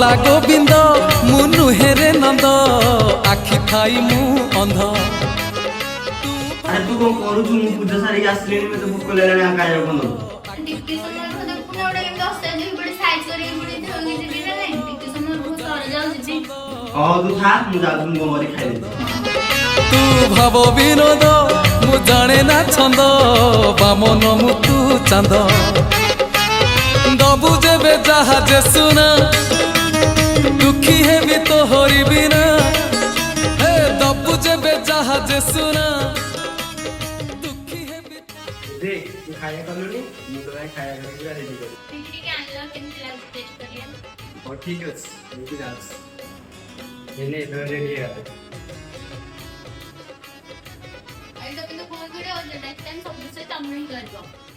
भोला गोविंद मु नुहेरे नंद आखि थाई मु अंध अरे तू कौन करू तू मु पूजा सारी आसली में तो भूख लेला ना काय कोन टिक्की समय खदे पुना उडे के दस्ते जे बड़ी साइज करी बड़ी थंगी जे बिना नहीं टिक्की समय बहुत सर जाउ जी हां तू खा मु जा तुम गोमरी खाइ तू भाव विनोद मु जाने ना छंद बामन मु तू चांद दबु जेबे जहाज सुना दुखी है भी तो होरी बिना हे दबु जेबे जहाज सुना दुखी है भी दे तू खाया करलुनी मु तो खाया करके रेडी कर टिक्की के आनलो केमति लाग टेस्ट करिया और ठीक है लेके जा येने तो रेडी है आई तो किंतु कोई गुडे हो नेक्स्ट टाइम सब से तम नहीं करबो